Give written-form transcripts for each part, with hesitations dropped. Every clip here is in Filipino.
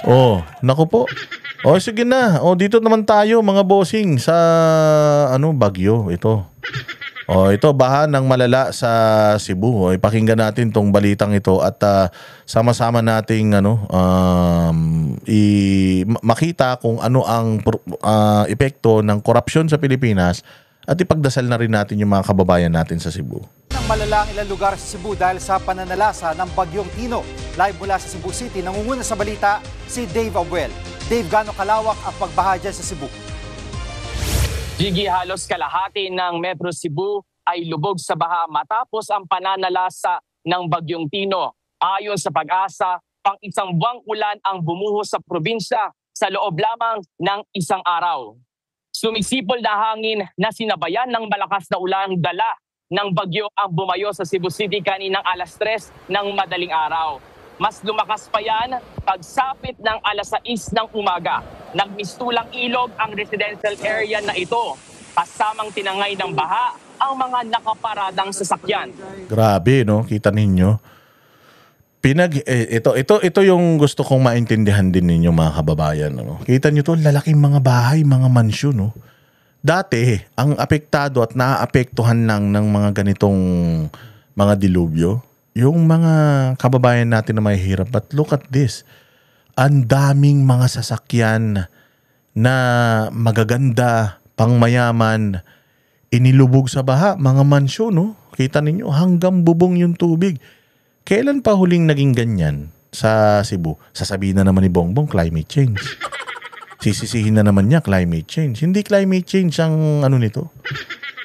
Oh, naku po. Oh, sige na. Oh, dito naman tayo mga bossing sa Bagyo ito. Oh, ito baha ng malala sa Cebu. Oh, ipakinggan natin tong balitang ito at sama-sama nating makita kung ano ang epekto ng korupsyon sa Pilipinas at ipagdasal na rin natin yung mga kababayan natin sa Cebu. Ng malalang ilang lugar sa Cebu dahil sa pananalasa ng Bagyong Tino. Live mula sa Cebu City, nangunguna sa balita si Dave Abuel. Dave, gaano kalawak ang pagbaha dyan sa Cebu? Gigi, halos kalahati ng Metro Cebu ay lubog sa baha matapos ang pananalasa ng Bagyong Tino. Ayon sa Pag-asa, pang isang buwang ulan ang bumuhos sa probinsya sa loob lamang ng isang araw. Sumisipol na hangin na sinabayan ng malakas na ulan dala ng bagyo ang bumayo sa Cebu City kaninang alas 3 ng madaling araw. Mas lumakas pa yan pagsapit ng alas 6 ng umaga. Nagmistulang ilog ang residential area na ito. Kasamang tinangay ng baha ang mga nakaparadang sasakyan. Grabe, no? Kita ninyo. Ito yung gusto kong maintindihan din ninyo mga kababayan. No? Kita nyo to, lalaking mga bahay, mga mansyon. No? Dati, ang apektado at naaapektuhan lang ng mga ganitong mga dilubyo, yung mga kababayan natin na may hirap. But look at this. Ang daming mga sasakyan na magaganda, pangmayaman, inilubog sa baha, mga mansyon, no? Kita ninyo, hanggang bubong yung tubig. Kailan pa huling naging ganyan sa Cebu? Sasabihin na naman ni Bongbong, climate change. Sisisihin na naman niya, climate change. Hindi climate change ang nito.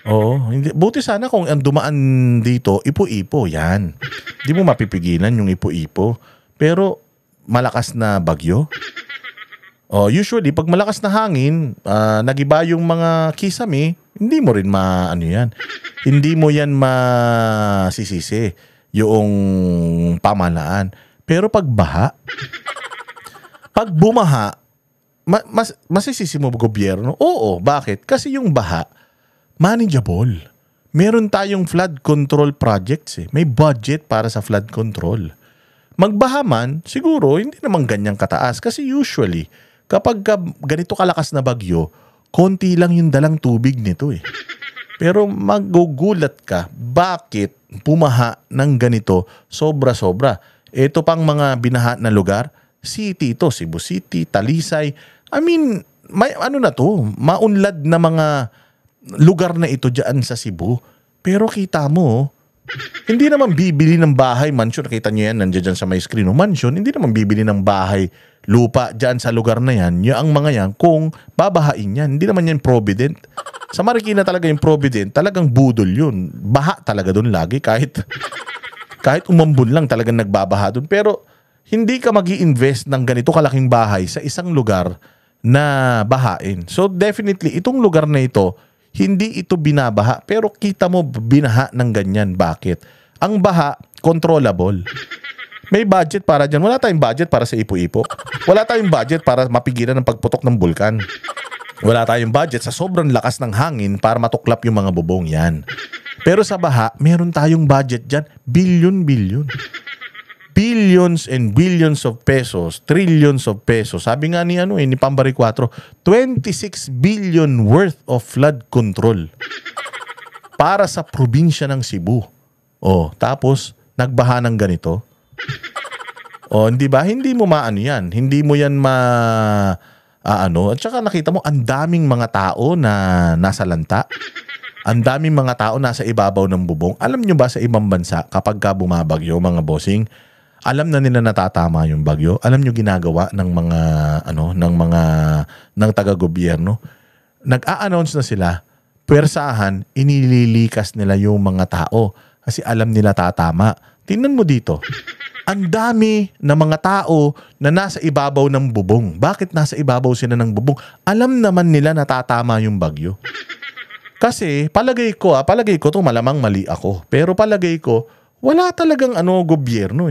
Oo, hindi. Buti sana kung ang dumaan dito, ipo-ipo, yan. Hindi mo mapipigilan yung ipo-ipo. Pero malakas na bagyo. Usually, pag malakas na hangin, nagiba yung mga kisame, hindi mo rin yan. Hindi mo yan masisisi yung pamahalaan. Pero pag baha, pag bumaha, masisisi mo gobyerno? Oo, bakit? Kasi yung baha, manageable. Meron tayong flood control projects. May budget para sa flood control. Magbaha man, siguro, hindi naman ganyang kataas. Kasi usually, kapag ganito kalakas na bagyo, konti lang yung dalang tubig nito . Pero magugulat ka, bakit pumaha ng ganito sobra-sobra? Ito pang mga binaha na lugar, city ito, Cebu City, Talisay. I mean, may maunlad na mga lugar na ito dyan sa Cebu. Pero kita mo, hindi naman bibili ng bahay, mansion. Nakita nyo yan, nandiyan dyan sa may screen. Mansion, hindi naman bibili ng bahay, lupa dyan sa lugar na yan. Yung mga yan, kung babahain yan, hindi naman yan Provident. Sa Marikina talaga yung Provident, talagang budol yun. Baha talaga doon lagi, kahit umambun lang talagang nagbabaha doon. Pero hindi ka magi-invest ng ganito kalaking bahay sa isang lugar na bahain. So definitely, itong lugar na ito, hindi ito binabaha. Pero kita mo, binaha ng ganyan. Bakit? Ang baha, controllable. May budget para dyan. Wala tayong budget para sa ipo-ipo. Wala tayong budget para mapigilan ng pagputok ng bulkan. Wala tayong budget sa sobrang lakas ng hangin para matuklap yung mga bubong yan. Pero sa baha, meron tayong budget dyan. Billion. Billions and billions of pesos, trillions of pesos. Sabi nga ni Pambari 4, 26 billion worth of flood control para sa probinsya ng Cebu. Tapos nagbaha ng ganito. Hindi ba? Hindi mo yan. Hindi mo yan At saka nakita mo ang daming mga tao na nasa lanta. Ang daming mga tao nasa ibabaw ng bubong. Alam nyo ba sa ibang bansa kapag bumabagyo, mga bossing, alam na nila natatama yung bagyo. Alam nyo ginagawa ng ng taga-gobyerno. Nag-a-announce na sila, pwersahan, inililikas nila yung mga tao kasi alam nila tatama. Tingnan mo dito. Ang dami na mga tao na nasa ibabaw ng bubong. Bakit nasa ibabaw sila ng bubong? Alam naman nila natatama yung bagyo. Kasi palagay ko to malamang mali ako. Pero palagay ko, wala talagang gobyerno .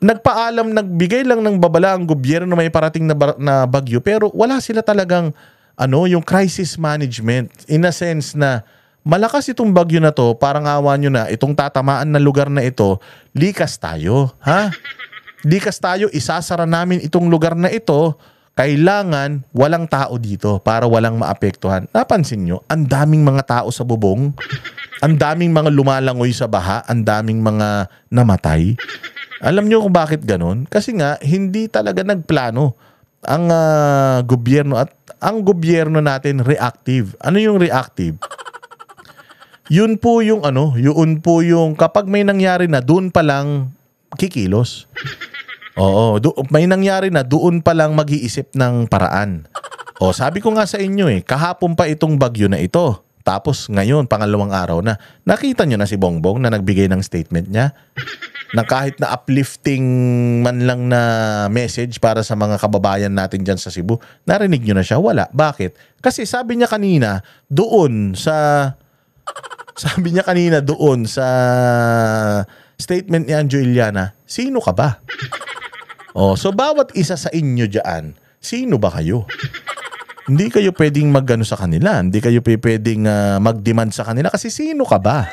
Nagbigay lang ng babala ang gobyerno na may parating na bagyo, pero wala sila talagang yung crisis management in a sense na malakas itong bagyo na to, parang awa nyo na itong tatamaan na lugar na ito, likas tayo, ha? Likas tayo, isasara namin itong lugar na ito. Kailangan walang tao dito para walang maapektuhan. Napansin nyo, ang daming mga tao sa bubong, ang daming mga lumalangoy sa baha, ang daming mga namatay. Alam nyo kung bakit ganun? Kasi nga, hindi talaga nagplano ang gobyerno, at ang gobyerno natin reactive. Ano yung reactive? Yun po yung kapag may nangyari na doon pa lang kikilos. Oo, may nangyari na doon pa lang mag-iisip ng paraan. O sabi ko nga sa inyo kahapon pa itong bagyo na ito. Tapos ngayon, pangalawang araw na. Nakita nyo na si Bongbong na nagbigay ng statement niya? Na kahit na uplifting man lang na message para sa mga kababayan natin dyan sa Cebu, narinig nyo na siya? Wala. Bakit? Kasi sabi niya kanina doon sa statement ni Anjo Iliana, sino ka ba? So bawat isa sa inyo dyan, sino ba kayo? Hindi kayo pwedeng mag-ano sa kanila. Hindi kayo pwedeng mag-demand sa kanila kasi sino ka ba?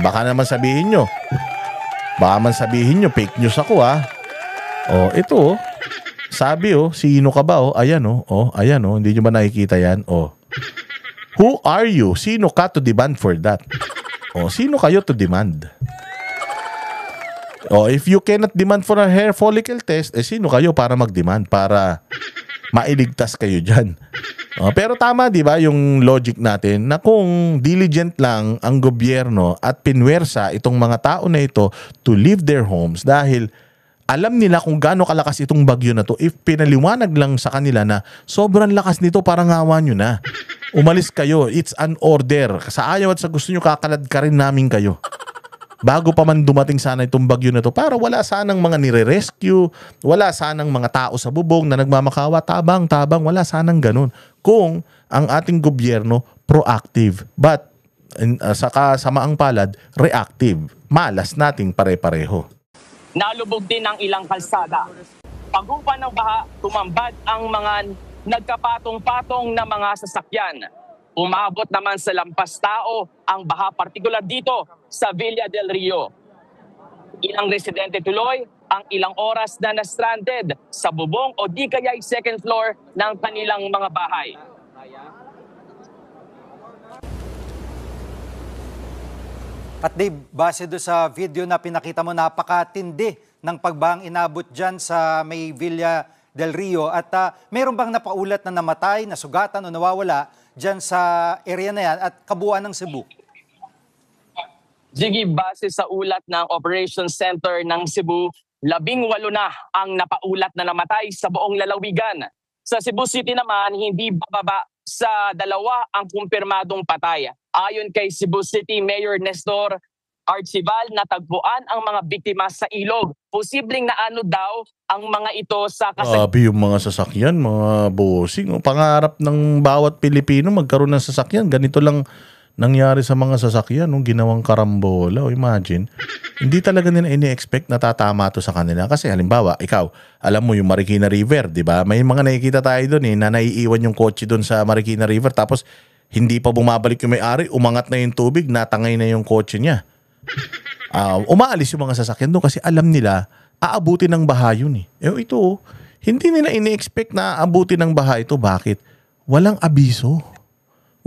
Baka naman sabihin nyo. Fake news ako ito sabi sino ka ba ayan ayan hindi nyo ba nakikita yan who are you? Sino ka to demand for that? Sino kayo to demand? If you cannot demand for a hair follicle test, sino kayo para mag-demand para mailigtas kayo dyan? Pero tama, di ba, yung logic natin na kung diligent lang ang gobyerno at pinwersa itong mga tao na ito to leave their homes dahil alam nila kung gaano kalakas itong bagyo na to, if pinaliwanag lang sa kanila na sobrang lakas nito, parang awa nyo na. Umalis kayo. It's an order. Sa ayaw at sa gusto nyo, kakalad ka rin namin kayo. Bago pa man dumating sana itong bagyo na to, para wala sanang mga nire-rescue, wala sanang mga tao sa bubong na nagmamakawa, tabang, wala sanang ganun. Kung ang ating gobyerno proactive, but sa kasamaang palad, reactive. Malas nating pare-pareho. Nalubog din ang ilang kalsada. Pagupan ng baha, tumambad ang mga nagkapatong-patong na mga sasakyan. Umabot naman sa lampas tao ang baha, partikular dito sa Villa del Rio. Ilang residente tuloy ang ilang oras na na-stranded sa bubong o di kaya second floor ng kanilang mga bahay. At Dave, base doon sa video na pinakita mo, napakatindi ng pagbahang inabot dyan sa may Villa del Rio. At meron bang napaulat na namatay, nasugatan o nawawala dyan sa area na yan at kabuuan ng Cebu? Jiggy, base sa ulat ng Operations Center ng Cebu, 18 na ang napaulat na namatay sa buong lalawigan. Sa Cebu City naman, hindi bababa sa 2 ang kumpirmadong patay. Ayon kay Cebu City Mayor Nestor Archival, natagpuan ang mga biktima sa ilog. Posibleng naano daw ang mga ito sa Sabi yung mga sasakyan, mga bossing. Pangarap ng bawat Pilipino magkaroon ng sasakyan. Ganito lang nangyari sa mga sasakyan, ginawang karambola. Imagine, hindi talaga nila ini-expect na tatama to sa kanila. Kasi halimbawa, ikaw, alam mo yung Marikina River, di ba? May mga nakikita tayo doon na naiiwan yung kotse doon sa Marikina River, tapos hindi pa bumabalik yung may-ari, umangat na yung tubig, natangay na yung kotse niya. Umaalis yung mga sasakyan doon kasi alam nila, aabutin ng baha yun . Ito, hindi nila ini-expect na aabutin ng baha ito. Bakit? Walang abiso.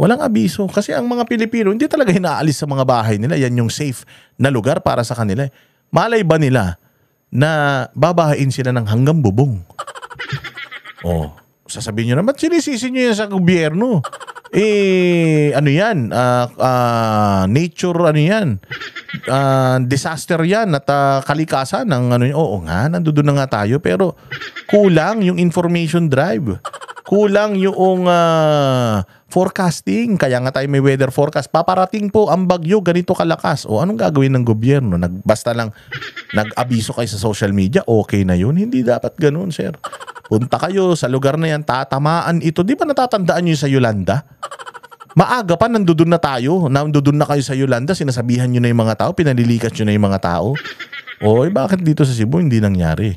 Walang abiso. Kasi ang mga Pilipino, hindi talaga hinaalis sa mga bahay nila. Yan yung safe na lugar para sa kanila. Malay ba nila na babahain sila ng hanggang bubong? Sasabihin nyo naman, sinisisi nyo yan sa gobyerno. Ano yan? Nature, ano yan? Disaster yan at kalikasan ng ano yan. Oo nga, nandoon na nga tayo. Pero kulang yung information drive. Kulang yung forecasting. Kaya nga tayo may weather forecast. Paparating po ang bagyo, ganito kalakas. Anong gagawin ng gobyerno? Basta lang nag-abiso kayo sa social media, okay na yun. Hindi dapat ganun, sir. Punta kayo sa lugar na yan, tatamaan ito. Di ba natatandaan nyo sa Yolanda? Maaga pa, nandoon na tayo. Nandoon na kayo sa Yolanda, sinasabihan nyo na yung mga tao, pinalilikas nyo na yung mga tao. Bakit dito sa Cebu hindi nangyari?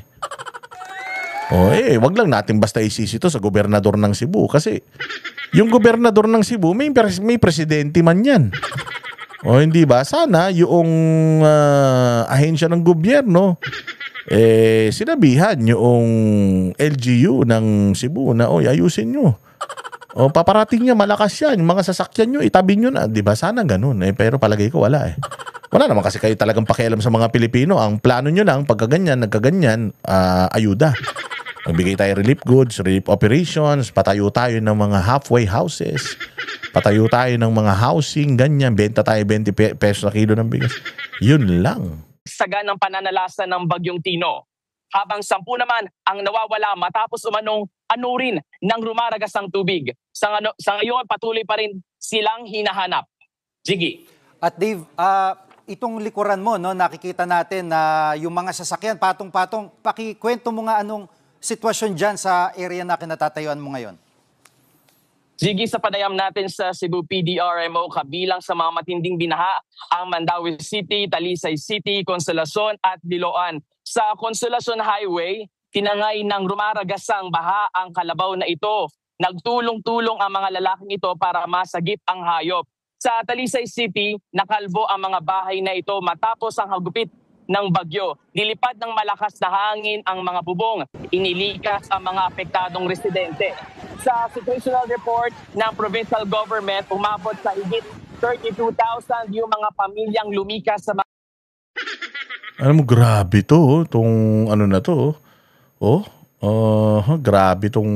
Wag lang natin basta isisi to sa gobernador ng Cebu. Kasi yung gobernador ng Cebu, may presidente man yan. Hindi ba? Sana yung ahensya ng gobyerno sinabihan yung LGU ng Cebu na, oy, ayusin nyo. O paparating niya, malakas yan. Yung mga sasakyan nyo, itabi nyo na. Di ba? Sana ganun. Pero palagay ko wala eh. Wala naman kasi kayo talagang pakialam sa mga Pilipino. Ang plano nyo lang, pagkaganyan, nagkaganyan, ayuda. Magbigay tayo relief goods, relief operations, patayo tayo ng mga halfway houses, patayo tayo ng mga housing, ganyan, benta tayo 20 pesos na kilo ng bigas. Yun lang. Saganang pananalasa ng Bagyong Tino. Habang 10 naman ang nawawala matapos umanong anurin ng rumaragas ang tubig. Sa ngayon, patuloy pa rin silang hinahanap. Jiggy. At Dave, itong likuran mo, no, nakikita natin na yung mga sasakyan, patong-patong, pakikwento mo nga anong sitwasyon dyan sa area na kinatatayuan mo ngayon. Jiggy, sa panayam natin sa Cebu PDRMO, kabilang sa mga matinding binaha ang Mandaue City, Talisay City, Consolacion at Diloan. Sa Consolacion Highway, tinangay ng rumaragasang baha ang kalabaw na ito. Nagtulong-tulong ang mga lalaking ito para masagip ang hayop. Sa Talisay City, nakalbo ang mga bahay na ito matapos ang hagupit ng bagyo. Nilipad ng malakas na hangin ang mga bubong. Inilikas ang mga apektadong residente. Sa situational report ng provincial government, umabot sa higit 32,000 yung mga pamilyang lumikas sa mga... Alam mo, grabe to. Itong ano na to. Grabe tong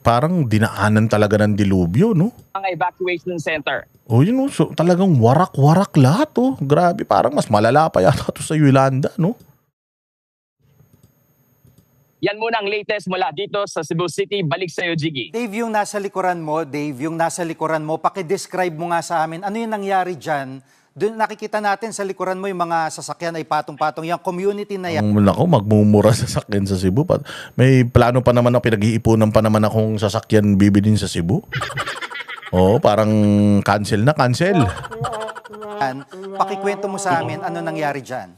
parang dinaanan talaga ng dilubyo, no? mga evacuation center. Yun, no? So, talagang warak-warak lahat, oh. Grabe, parang mas malala pa yata to sa Yolanda, no? Yan muna ang latest mula dito sa Cebu City. Balik sa iyo, Jiggy. Dave, yung nasa likuran mo, paki-describe mo nga sa amin, ano yung nangyari dyan? Doon nakikita natin sa likuran mo yung mga sasakyan ay patong-patong. Yung community na yan. Ako, magmumura sasakyan sa Cebu. May plano pa naman ako, pinag-iipunan pa naman akong sasakyan bibilin sa Cebu. Parang cancel. Pakikwento mo sa amin, ano nangyari dyan?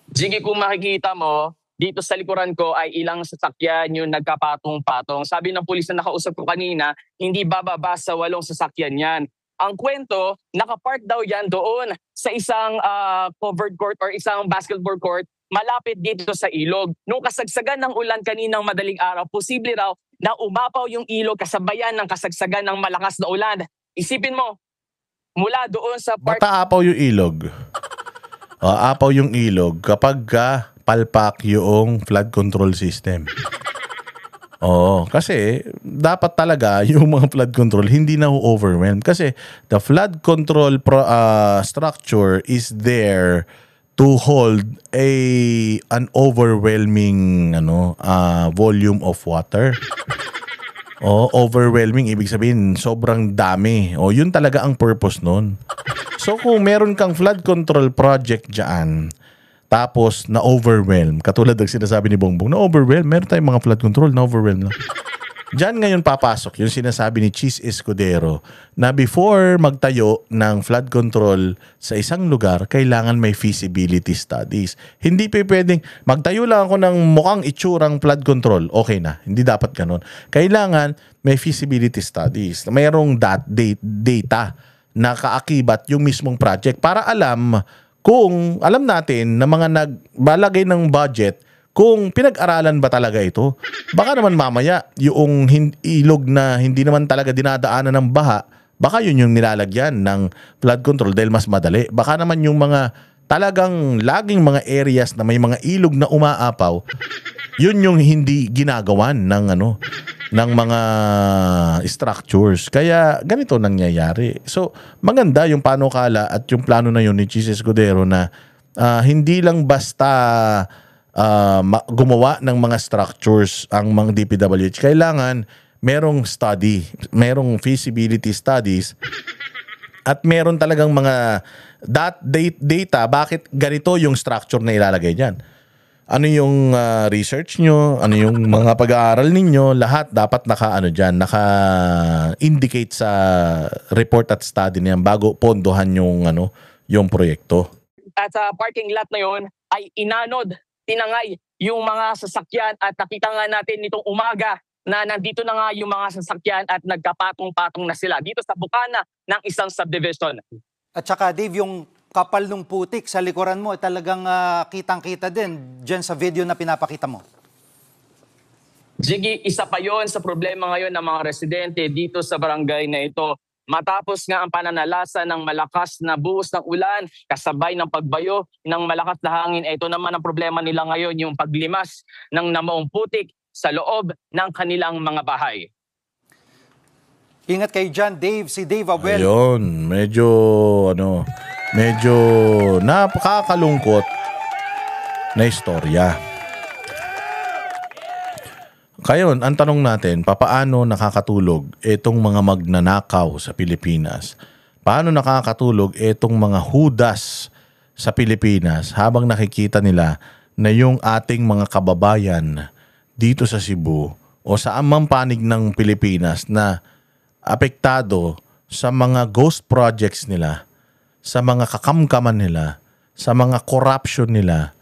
Jiggy, kung makikita mo, dito sa likuran ko ay ilang sasakyan yung nagkapatong-patong. Sabi ng pulis na nakausap ko kanina, hindi bababa sa 8 sasakyan yan. Ang kwento, nakapark daw yan doon sa isang covered court or isang basketball court malapit dito sa ilog. Nung kasagsagan ng ulan kaninang madaling araw, posible raw na umapaw yung ilog kasabayan ng kasagsagan ng malakas na ulan. Isipin mo, mula doon sa park... Bata apaw yung ilog. Apaw yung ilog kapag palpak yung flood control system. Kasi dapat talaga yung mga flood control hindi na overwhelm kasi the flood control structure is there to hold an overwhelming volume of water. Overwhelming ibig sabihin sobrang dami. Yun talaga ang purpose nun. So kung meron kang flood control project diyan tapos na-overwhelm, katulad ng sinasabi ni Bongbong, na-overwhelm, meron tayong mga flood control, na-overwhelm lang. Diyan ngayon papasok yung sinasabi ni Cheese Escudero na before magtayo ng flood control sa isang lugar, kailangan may feasibility studies. Hindi pwedeng, magtayo lang ako ng mukhang itsurang flood control, okay na. Hindi dapat ganun. Kailangan may feasibility studies. Mayroong data na kaakibat yung mismong project para kung alam natin na mga nagbalagay ng budget, kung pinag-aralan ba talaga ito. Baka naman mamaya yung ilog na hindi naman talaga dinadaanan ng baha, baka yun yung nilalagyan ng flood control dahil mas madali. Baka naman yung mga talagang laging mga areas na may mga ilog na umaapaw, yun yung hindi ginagawan ng mga structures. Kaya ganito nangyayari. So maganda yung panukala at yung plano na yun ni Cheese Escudero na hindi lang basta gumawa ng mga structures ang mga DPWH. Kailangan merong study, merong feasibility studies at meron talagang mga data bakit ganito yung structure na ilalagay dyan. Ano yung research nyo, ano yung mga pag-aaral ninyo, lahat dapat naka-indicate sa report at study niyan bago pondohan yung proyekto. At sa parking lot na yon ay tinangay yung mga sasakyan at nakita nga natin nitong umaga na nandito na nga yung mga sasakyan at nagkapatong-patong na sila dito sa bukana ng isang subdivision. At saka Dave, yung kapal nung putik sa likuran mo, talagang kitang-kita din dyan sa video na pinapakita mo. Jiggy, isa pa yon sa problema ngayon ng mga residente dito sa barangay na ito. Matapos nga ang pananalasa ng malakas na buhos ng ulan, kasabay ng pagbayo ng malakas na hangin, ito naman ang problema nila ngayon, yung paglimas ng namaong putik sa loob ng kanilang mga bahay. Ingat kayo dyan, Dave. Si Dave Abuel. Ayun, medyo napakakalungkot na istorya. Kayon, ang tanong natin, papaano nakakatulog itong mga magnanakaw sa Pilipinas? Paano nakakatulog itong mga hudas sa Pilipinas habang nakikita nila na yung ating mga kababayan dito sa Cebu o sa amang panig ng Pilipinas na apektado sa mga ghost projects nila, sa mga kakamkaman nila, sa mga corruption nila,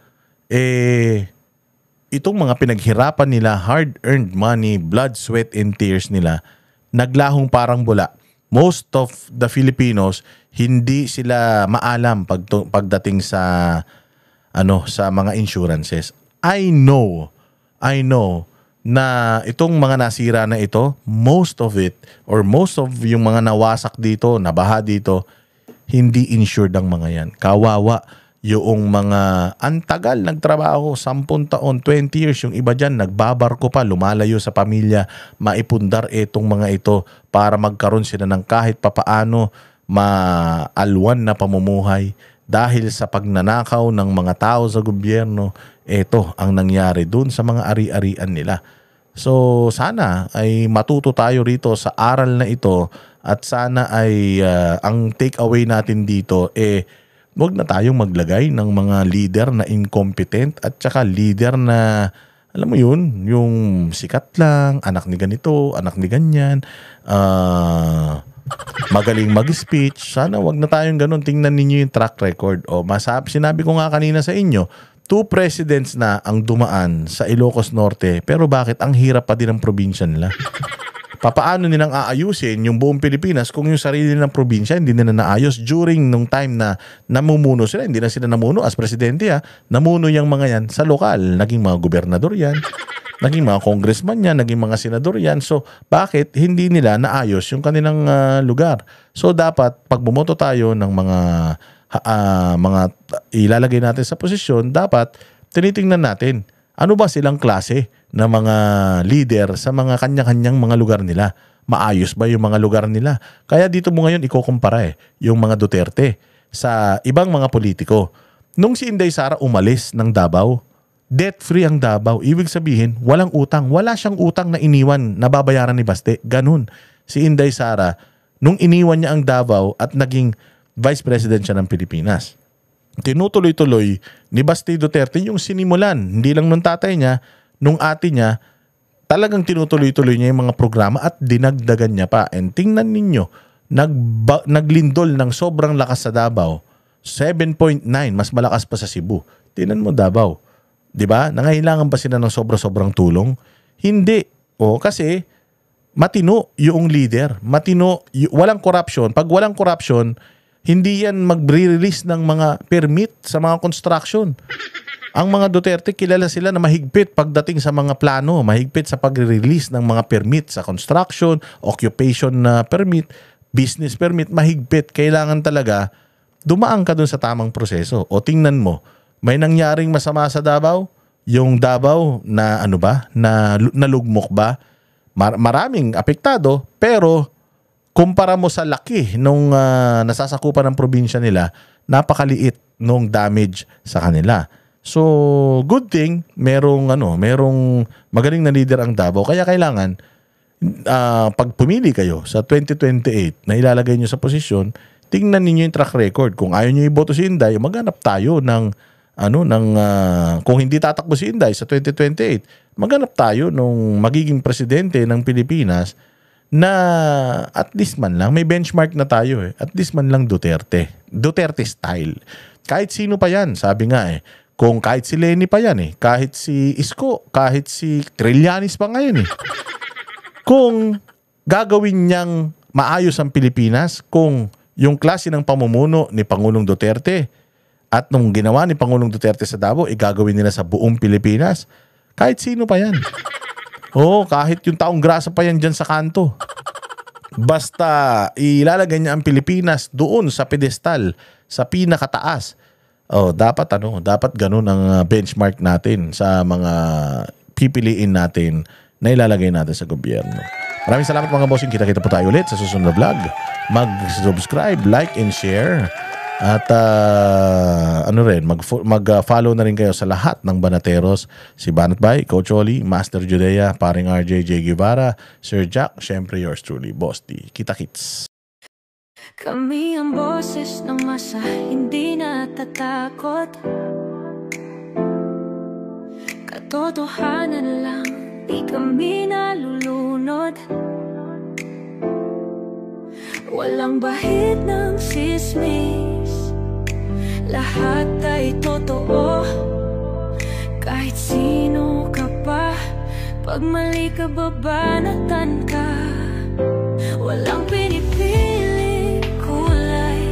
itong mga pinaghirapan nila, hard-earned money, blood, sweat, and tears nila, naglahong parang bula. Most of the Filipinos, hindi sila maalam pagdating sa mga insurances. I know na itong mga nasira na ito, most of yung mga nawasak dito, nabaha dito, hindi insured ang mga yan. Kawawa yung mga antagal nagtrabaho, 10 taon, 20 years, yung iba dyan nagbabarko pa, lumalayo sa pamilya, maipundar itong mga ito para magkaroon sila ng kahit papaano maalwan na pamumuhay dahil sa pagnanakaw ng mga tao sa gobyerno. Ito ang nangyari dun sa mga ari-arian nila. So sana ay matuto tayo rito sa aral na ito at sana ay ang take away natin dito huwag na tayong maglagay ng mga leader na incompetent at saka leader na, alam mo yun, yung sikat lang, anak ni ganito, anak ni ganyan, magaling mag-speech. Sana wag na tayong ganun. Tingnan ninyo yung track record. Sinabi ko nga kanina sa inyo, 2 presidents na ang dumaan sa Ilocos Norte, pero bakit ang hirap pa din ng probinsya nila? Papaano nilang aayusin yung buong Pilipinas kung yung sarili ng probinsya hindi nila naayos during nung time na namumuno sila. Hindi na sila namuno as presidente namuno yung mga yan sa lokal. Naging mga gobernador yan, naging mga congressman yan, naging mga senador yan. So bakit hindi nila naayos yung kanilang lugar? So dapat pag bumoto tayo ng mga ilalagay natin sa posisyon, dapat tinitingnan natin ano ba silang klase na mga leader sa mga kanya-kanyang mga lugar nila. Maayos ba yung mga lugar nila? Kaya dito mo ngayon ikukumpara yung mga Duterte sa ibang mga politiko. Nung si Inday Sara umalis ng Davao, debt-free ang Davao. Ibig sabihin, walang utang. Wala siyang utang na iniwan na babayaran ni Baste. Ganun. Si Inday Sara, nung iniwan niya ang Davao at naging Vice President siya ng Pilipinas, tinutuloy-tuloy ni Baste Duterte yung sinimulan. Hindi lang nung tatay niya, nung ate niya, talagang tinutuloy-tuloy niya yung mga programa at dinagdagan niya pa. And tingnan ninyo, naglindol ng sobrang lakas sa Davao, 7.9, mas malakas pa sa Cebu. Tingnan mo Davao. 'Di ba? Nangailangan ba sila ng sobra-sobrang tulong? Hindi. Kasi matino yung leader. Matino, walang corruption. Pag walang corruption, hindi yan mag-release ng mga permit sa mga construction. Ang mga Duterte, kilala sila na mahigpit pagdating sa mga plano, mahigpit sa pag-release ng mga permit sa construction, occupation permit, business permit, mahigpit. Kailangan talaga dumaan ka dun sa tamang proseso. O tingnan mo, may nangyaring masama sa Davao? Yung Davao na na nalugmok ba? Maraming apektado, pero kumpara mo sa laki nung nasasakupan ng probinsya nila, napakaliit nung damage sa kanila. So, good thing, merong magaling na leader ang Davao. Kaya kailangan, pag pumili kayo sa 2028 na ilalagay nyo sa posisyon, tingnan ninyo yung track record. Kung ayaw nyo iboto si Inday, maghanap tayo kung hindi tatakbo si Inday sa 2028, maghanap tayo nung magiging presidente ng Pilipinas na at least man lang, may benchmark na tayo at least man lang Duterte style. Kahit sino pa yan, sabi nga kung kahit si Lenny pa yan kahit si Isko, kahit si Trillanes pa ngayon kung gagawin niyang maayos ang Pilipinas, kung yung klase ng pamumuno ni Pangulong Duterte at nung ginawa ni Pangulong Duterte sa Davao, igagawin nila sa buong Pilipinas. Kahit sino pa yan. Oo, kahit yung taong grasa pa yan dyan sa kanto. Basta ilalagay niya ang Pilipinas doon sa pedestal, sa pinakataas. Oh, dapat ganun ang benchmark natin sa mga pipiliin natin na ilalagay natin sa gobyerno. Maraming salamat mga bossing. Kita-kita po tayo ulit sa susunod na vlog. Mag-subscribe, like, and share. At mag-follow na rin kayo sa lahat ng Banateros. Si Banat Bay, Coach Oli, Master Judea, Paring RJ, J. Guevara, Sir Jack, syempre yours truly, Boss D. Kita-kits. Kami ang boses ng masa, hindi natatakot. Katotohanan lang, di kami nalulunod. Walang bahid ng sismis, lahat ay totoo. Kahit sino ka pa, pag mali ka babanatan ka. Walang pinipili kulay,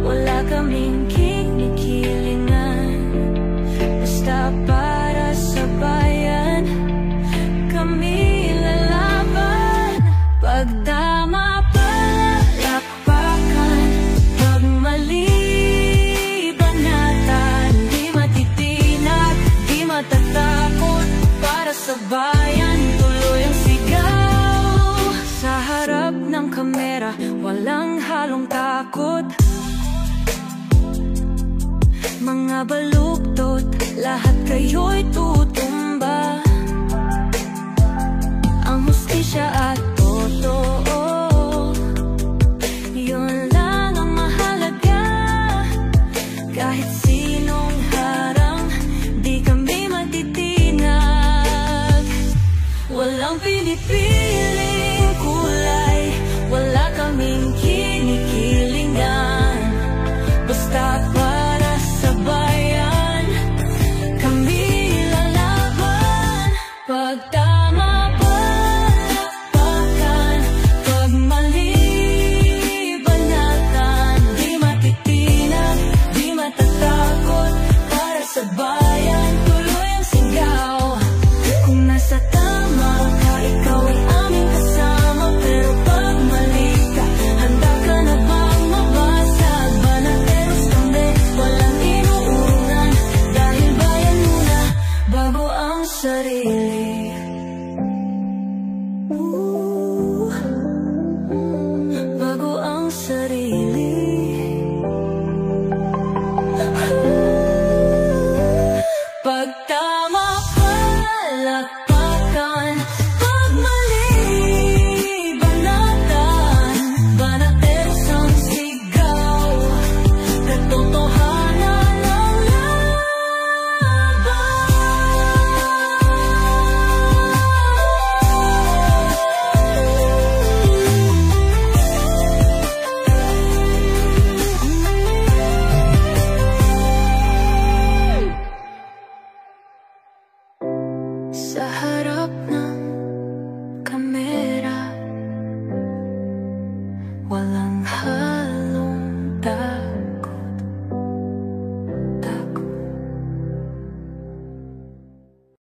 wala kaming kinikilingan. Basta para sa bayan, kami lalaban. Pagtama palakpakan, pag mali banatan. Di matitinag, di matatakot, para sa bayan tuloy ang sigaw. Sa harap ng kamera, walang halong takot. Mga baluktot, lahat kayo'y tutumba. Ang hustisya at totoo, yun lang ang mahalaga. Kahit sinong harang, di kami matitinag. Walang pinipiling kulay, wala kaming kinikilingan. Basta para sa bayan, kami lalaban.